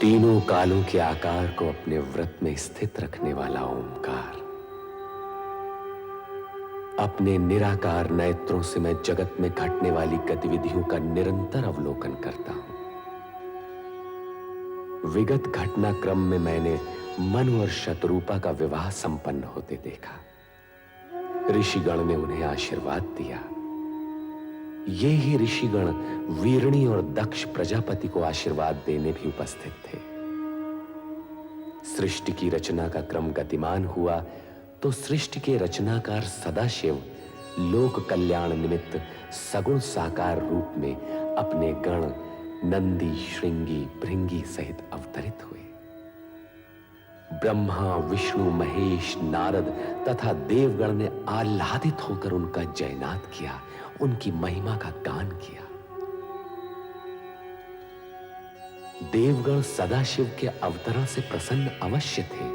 तीनों कालों के आकार को अपने व्रत में स्थित रखने वाला ओंकार। अपने निराकार नेत्रों से मैं जगत में घटने वाली गतिविधियों का निरंतर अवलोकन करता हूं। विगत घटनाक्रम में मैंने मनु और शतरूपा का विवाह संपन्न होते देखा। ऋषिगण ने उन्हें आशीर्वाद दिया। ये ही ऋषिगण वीरणी और दक्ष प्रजापति को आशीर्वाद देने भी उपस्थित थे। सृष्टि की रचना का क्रम गतिमान हुआ तो सृष्टि के रचनाकार सदाशिव लोक कल्याण निमित्त सगुण साकार रूप में अपने गण नंदी, श्रृंगी, भृंगी सहित अवतरित हुए। ब्रह्मा, विष्णु, महेश, नारद तथा देवगण ने आह्लादित होकर उनका जयनाद किया, उनकी महिमा का गान किया। देवगण सदाशिव के अवतरण से प्रसन्न अवश्य थे,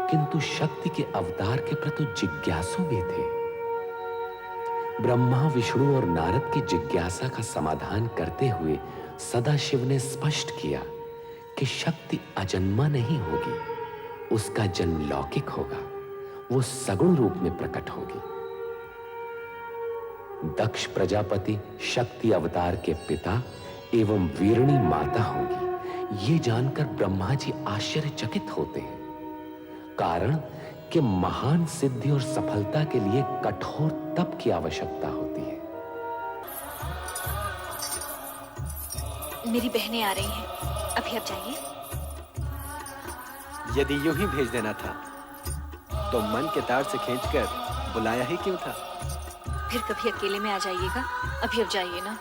किंतु शक्ति के अवतार के प्रति जिज्ञासु भी थे। ब्रह्मा, विष्णु और नारद की जिज्ञासा का समाधान करते हुए सदाशिव ने स्पष्ट किया कि शक्ति अजन्मा नहीं होगी, उसका जन्म लौकिक होगा, वो सगुण रूप में प्रकट होगी। दक्ष प्रजापति शक्ति अवतार के पिता एवं वीरणी माता होंगी, ये जानकर ब्रह्मा जी आश्चर्यचकित होते हैं। कारण कि महान सिद्धि और सफलता के लिए कठोर तप की आवश्यकता होती है। मेरी बहनें आ रही हैं, अभी आप जाइए। यदि यूं ही भेज देना था तो मन के तार से खींचकर बुलाया ही क्यों था? फिर कभी अकेले में आ जाइएगा। अभी अब जाइए ना,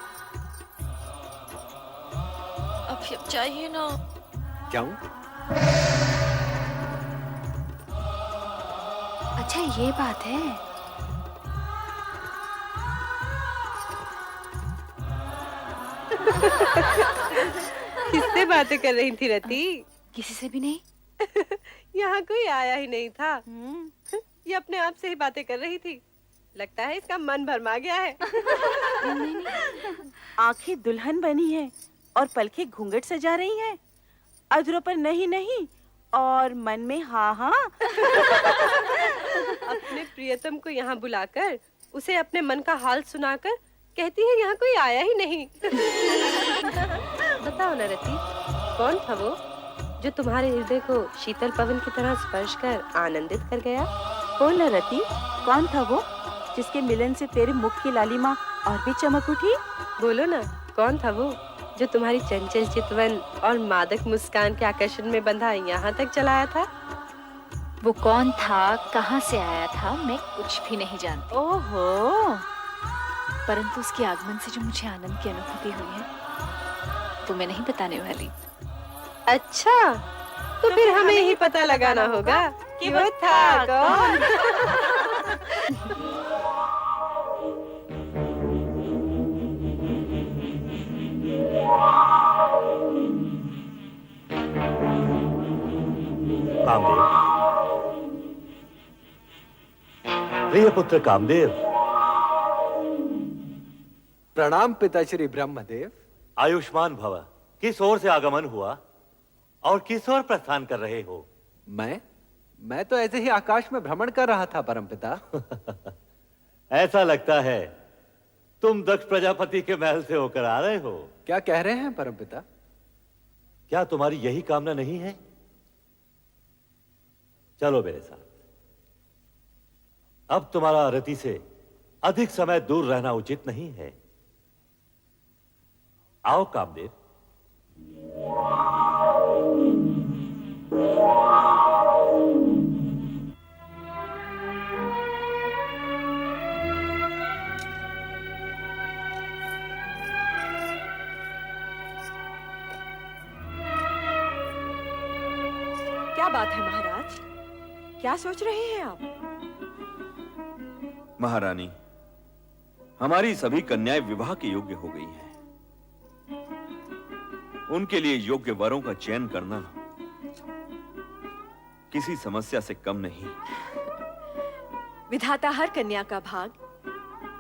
अभी अब जाइए ना। क्यों? अच्छा ये बात है। किससे बातें कर रही थी रति? किसी से भी नहीं। यहाँ कोई आया ही नहीं था। ये अपने आप से ही बातें कर रही थी। लगता है इसका मन भरमा गया है। आंखें दुल्हन बनी है और पलकें घूंघट सजा रही हैं। अधरों पर नहीं नहीं और मन में हाँ हाँ। अपने प्रियतम को यहाँ बुलाकर उसे अपने मन का हाल सुनाकर कहती है यहाँ कोई आया ही नहीं। बताओ ना रति, कौन था वो जो तुम्हारे हृदय को शीतल पवन की तरह स्पर्श कर आनंदित कर गया? बोल ना रति, कौन था वो जिसके मिलन से तेरे मुख की लालिमा और भी चमक उठी? बोलो ना, कौन था वो जो तुम्हारी चंचल चितवन और मादक मुस्कान के आकर्षण में बंधा यहाँ तक चलाया था? वो कौन था, कहाँ से आया था, मैं कुछ भी नहीं जानती। ओहो, परंतु उसके आगमन से जो मुझे आनंद की अनुभूति हुई है वो मैं नहीं बताने वाली। अच्छा, तो फिर हमें ही पता लगाना होगा कि वो था कौन। कामदेव, प्रिय पुत्र कामदेव। प्रणाम पिताश्री ब्रह्मदेव। आयुष्मान भव। किस ओर से आगमन हुआ और किस ओर प्रस्थान कर रहे हो? मैं तो ऐसे ही आकाश में भ्रमण कर रहा था परमपिता। ऐसा लगता है तुम दक्ष प्रजापति के महल से होकर आ रहे हो। क्या कह रहे हैं परमपिता? क्या तुम्हारी यही कामना नहीं है? चलो मेरे साथ। अब तुम्हारा रति से अधिक समय दूर रहना उचित नहीं है। आओ कामदेव। क्या बात है महाराज, क्या सोच रहे हैं आप? महारानी, हमारी सभी कन्याएं विवाह के योग्य हो गई हैं। उनके लिए योग्य वरों का चयन करना किसी समस्या से कम नहीं। विधाता हर कन्या का भाग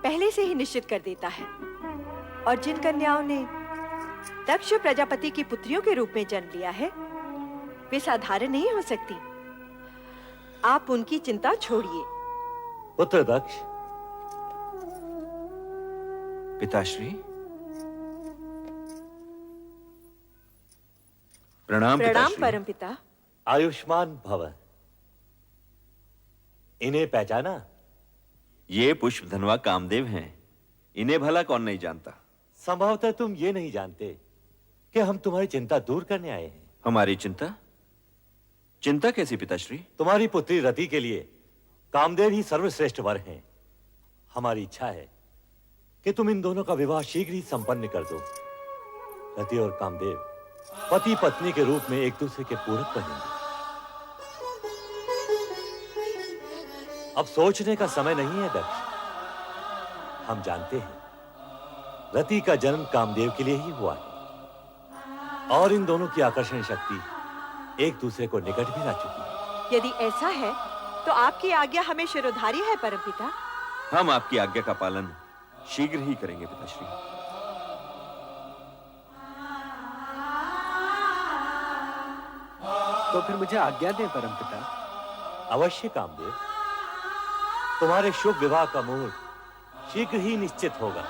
पहले से ही निश्चित कर देता है, और जिन कन्याओं ने दक्ष प्रजापति की पुत्रियों के रूप में जन्म लिया है वे साधारण नहीं हो सकती। आप उनकी चिंता छोड़िए। पुत्र दक्ष, पिताश्री, प्रणाम प्रणाम पिताश्री। परमपिता। आयुष्मान भव। इन्हें पहचाना? ये पुष्प धनवा कामदेव हैं। इन्हें भला कौन नहीं जानता। संभवतः तुम ये नहीं जानते कि हम तुम्हारी चिंता दूर करने आए हैं। हमारी चिंता? चिंता कैसी पिताश्री? तुम्हारी पुत्री रति के लिए कामदेव ही सर्वश्रेष्ठ वर हैं। हमारी इच्छा है कि तुम इन दोनों का विवाह शीघ्र ही संपन्न कर दो। रति और कामदेव पति पत्नी के रूप में एक दूसरे के पूरक बनेंगे। अब सोचने का समय नहीं है दक्ष। हम जानते हैं रति का जन्म कामदेव के लिए ही हुआ है और इन दोनों की आकर्षण शक्ति एक दूसरे को निकट भी ला चुकी है। यदि ऐसा है तो आपकी आज्ञा हमें शिरोधार्य है परमपिता। हम आपकी आज्ञा का पालन शीघ्र ही करेंगे पिताश्री। तो फिर मुझे आज्ञा दें परमपिता। अवश्य कामदेव, तुम्हारे शुभ विवाह का मुहूर्त शीघ्र ही निश्चित होगा।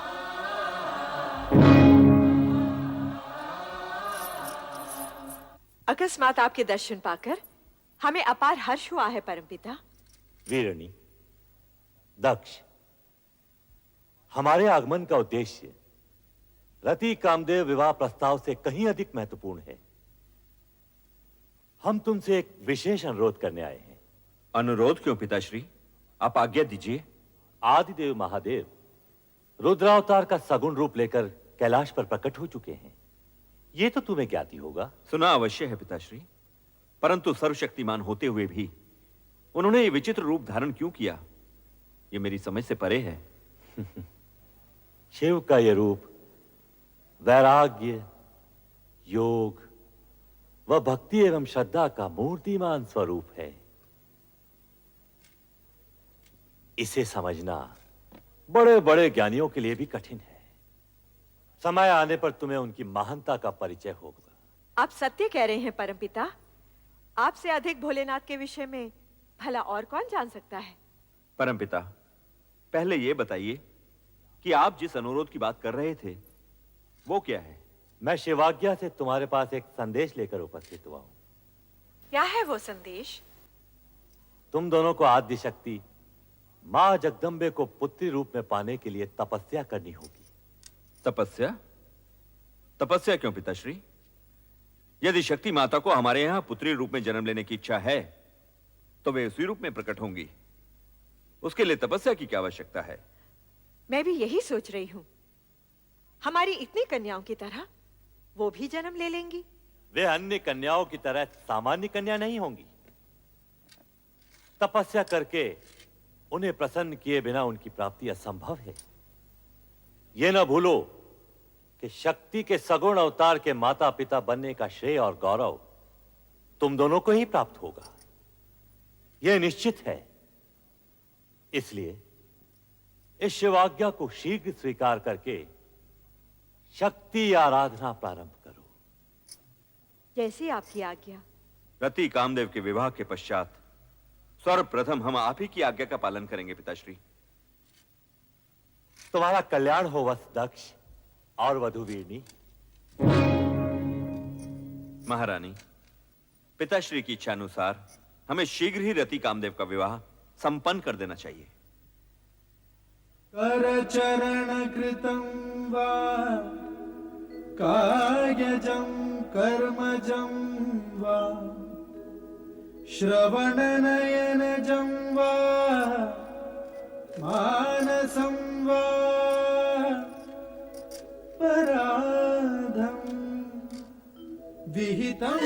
अकस्मात आपके दर्शन पाकर हमें अपार हर्ष हुआ है परमपिता। वीरणी, दक्ष, हमारे आगमन का उद्देश्य रति कामदेव विवाह प्रस्ताव से कहीं अधिक महत्वपूर्ण है। हम तुमसे एक विशेष अनुरोध करने आए हैं। अनुरोध क्यों पिताश्री? आप आज्ञा दीजिए। आदिदेव महादेव रुद्रावतार का सगुण रूप लेकर कैलाश पर प्रकट हो चुके हैं। ये तो तुम्हें ज्ञात ही होगा। सुना अवश्य है पिताश्री, परंतु सर्वशक्तिमान होते हुए भी उन्होंने ये विचित्र रूप धारण क्यों किया, ये मेरी समझ से परे है। शिव का ये रूप वैराग्य, योग व भक्ति एवं श्रद्धा का मूर्तिमान स्वरूप है। इसे समझना बड़े बड़े ज्ञानियों के लिए भी कठिन है। समय आने पर तुम्हें उनकी महानता का परिचय होगा। आप सत्य कह रहे हैं परमपिता। आपसे अधिक भोलेनाथ के विषय में भला और कौन जान सकता है। परमपिता, पहले ये बताइए कि आप जिस अनुरोध की बात कर रहे थे वो क्या है? मैं शिवाज्ञा से तुम्हारे पास एक संदेश लेकर उपस्थित हुआ हूं। क्या है वो संदेश? तुम दोनों को आद्य शक्ति मां जगदम्बे को पुत्री रूप में पाने के लिए तपस्या करनी होगी। तपस्या? तपस्या क्यों पिताश्री? यदि शक्ति माता को हमारे यहां पुत्री रूप में जन्म लेने की इच्छा है तो वे उसी रूप में प्रकट होंगी। उसके लिए तपस्या की क्या आवश्यकता है? मैं भी यही सोच रही हूँ। हमारी इतनी कन्याओं की तरह वो भी जन्म ले लेंगी। वे अन्य कन्याओं की तरह सामान्य कन्या नहीं होंगी। तपस्या करके उन्हें प्रसन्न किए बिना उनकी प्राप्ति असंभव है। यह न भूलो कि शक्ति के सगुण अवतार के माता पिता बनने का श्रेय और गौरव तुम दोनों को ही प्राप्त होगा, यह निश्चित है। इसलिए इस शिवाज्ञा को शीघ्र स्वीकार करके शक्ति आराधना प्रारंभ करो। जैसी आपकी आज्ञा। रति कामदेव के विवाह के पश्चात सर्वप्रथम हम आप ही की आज्ञा का पालन करेंगे पिताश्री। तुम्हारा कल्याण हो वत्स दक्ष और वधु वीरनी। महारानी, पिताश्री की इच्छा अनुसार हमें शीघ्र ही रति कामदेव का विवाह संपन्न कर देना चाहिए। करचरण कृतं वा कायजं कर्मजं वा श्रवणनयनजं वा मानसं वा पराधं विहितम्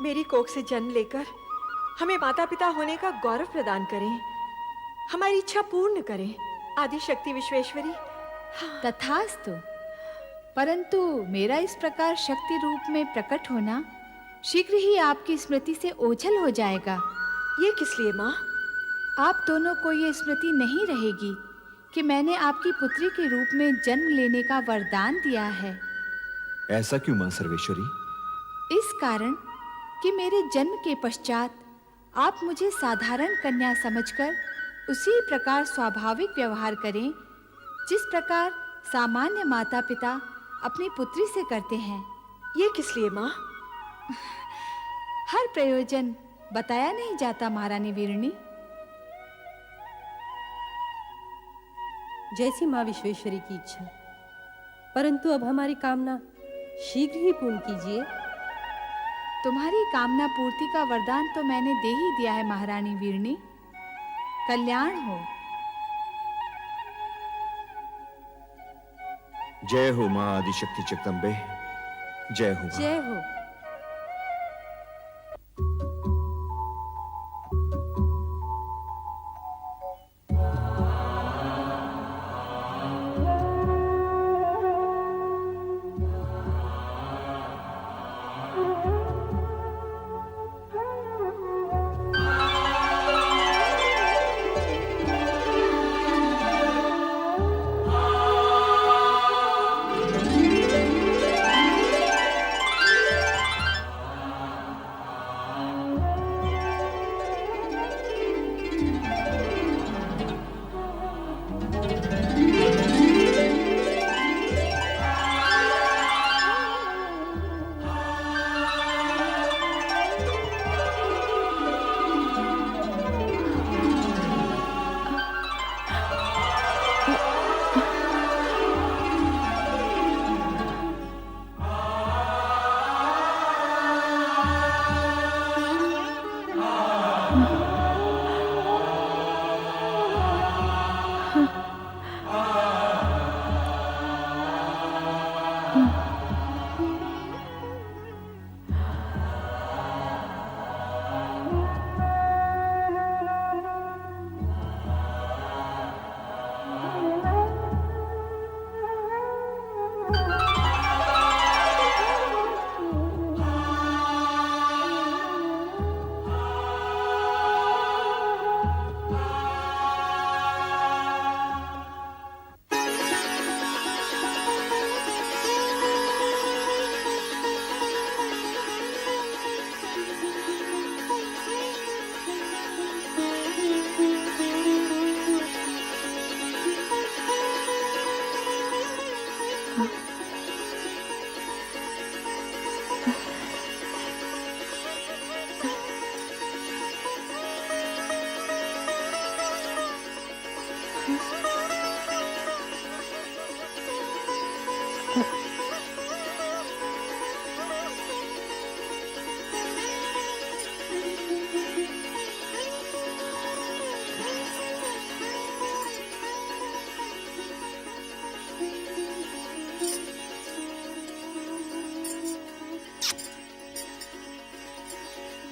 मेरी कोख से जन्म लेकर हमें माता पिता होने का गौरव प्रदान करें, हमारी इच्छा पूर्ण करें। आदि शक्ति विश्वेश्वरी। तथास्तु। परंतु मेरा इस प्रकार शक्ति रूप में प्रकट होना शीघ्र ही आपकी स्मृति से ओझल हो जाएगा। ये किस लिए माँ? आप दोनों को ये स्मृति नहीं रहेगी कि मैंने आपकी पुत्री के रूप में जन्म लेने का वरदान दिया है। ऐसा क्यों मां सर्वेश्वरी? इस कारण कि मेरे जन्म के पश्चात आप मुझे साधारण कन्या समझकर उसी प्रकार स्वाभाविक व्यवहार करें जिस प्रकार सामान्य माता पिता अपनी पुत्री से करते हैं। ये किस लिए माँ? हर प्रयोजन बताया नहीं जाता महारानी वीरणी। जैसी माँ विश्वेश्वरी की इच्छा, परंतु अब हमारी कामना शीघ्र ही पूर्ण कीजिए। तुम्हारी कामना पूर्ति का वरदान तो मैंने दे ही दिया है महारानी वीरणी। कल्याण हो। जय हो मां आदिशक्ति जगदम्बे, जय हो मां। जय हो।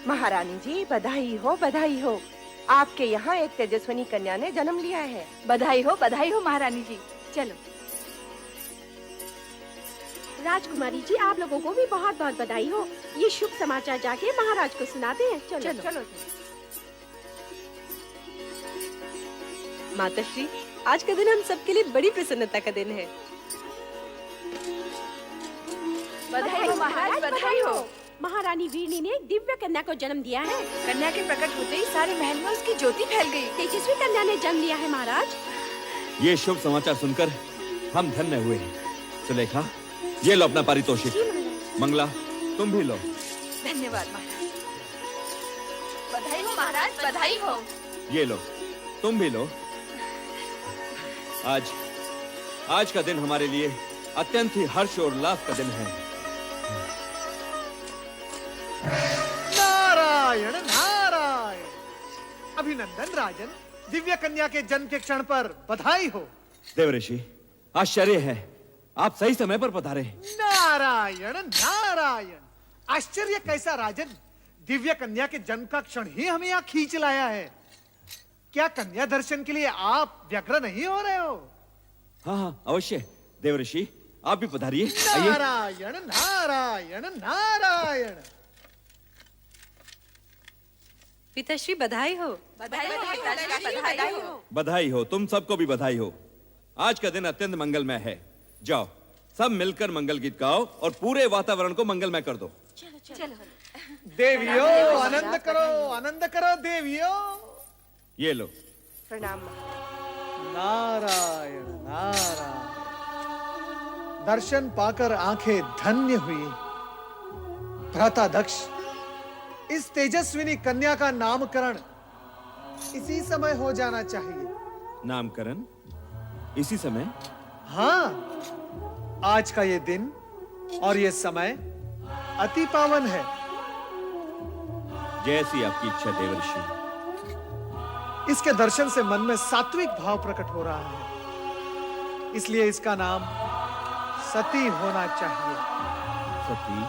महारानी जी बधाई हो, बधाई हो। आपके यहाँ एक तेजस्विनी कन्या ने जन्म लिया है। बधाई हो महारानी जी। चलो। राजकुमारी जी, आप लोगों को भी बहुत बहुत बधाई हो। ये शुभ समाचार जाके महाराज को सुनाते हैं। चलो चलो, चलो। माताश्री, आज का दिन हम सबके लिए बड़ी प्रसन्नता का दिन है। बधाई हो महाराज, बधाई हो। महारानी वीरनी ने एक दिव्य कन्या को जन्म दिया है। कन्या के प्रकट होते ही सारे महल में उसकी ज्योति फैल गई। तेजस्वी कन्या ने जन्म लिया है महाराज। ये शुभ समाचार सुनकर हम धन्य हुए। सुलेखा, ये लो अपना पारितोषिक। मंगला, तुम भी लो। धन्यवाद महाराज। बधाई हो महाराज, बधाई हो। ये लो, तुम भी लो। आज का दिन हमारे लिए अत्यंत ही हर्ष और उल्लास का दिन है। नारायण नारायण। अभिनंदन राजन, दिव्य कन्या के जन्म के क्षण पर बधाई हो। देवऋषि, आश्चर्य है, आप सही समय पर पधारे। नारायण नारायण। आश्चर्य कैसा राजन, दिव्य कन्या के जन्म का क्षण ही हमें यहाँ खींच लाया है। क्या कन्या दर्शन के लिए आप व्यग्र नहीं हो रहे हो? हाँ हाँ अवश्य। देवर्षि आप भी पधारिए, आइए। नारायण नारायण नारायण। पिताश्री बधाई हो। बधाई हो, तुम सबको भी बधाई हो। आज का दिन अत्यंत मंगलमय है। जाओ सब मिलकर मंगल गीत गाओ और पूरे वातावरण को मंगलमय कर दो। देवियों आनंद करो देवियों। ये लो। प्रणाम। नारायण नारायण। दर्शन पाकर आंखें धन्य हुई। भ्राता दक्ष, इस तेजस्विनी कन्या का नामकरण इसी समय हो जाना चाहिए। नामकरण इसी समय? हाँ, आज का ये दिन और ये समय अति पावन है। जैसी आपकी इच्छा देवर्षि। इसके दर्शन से मन में सात्विक भाव प्रकट हो रहा है, इसलिए इसका नाम सती होना चाहिए। सती?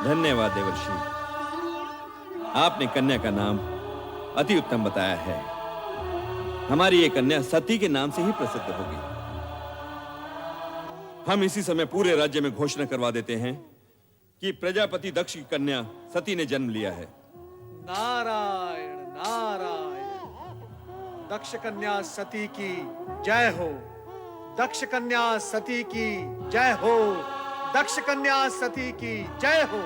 धन्यवाद देवर्षि, आपने कन्या का नाम अति उत्तम बताया है। हमारी ये कन्या सती के नाम से ही प्रसिद्ध होगी। हम इसी समय पूरे राज्य में घोषणा करवा देते हैं कि प्रजापति दक्ष की कन्या सती ने जन्म लिया है। नारायण नारायण। दक्ष कन्या सती की जय हो। दक्ष कन्या सती की जय हो। दक्ष कन्या सती की जय हो।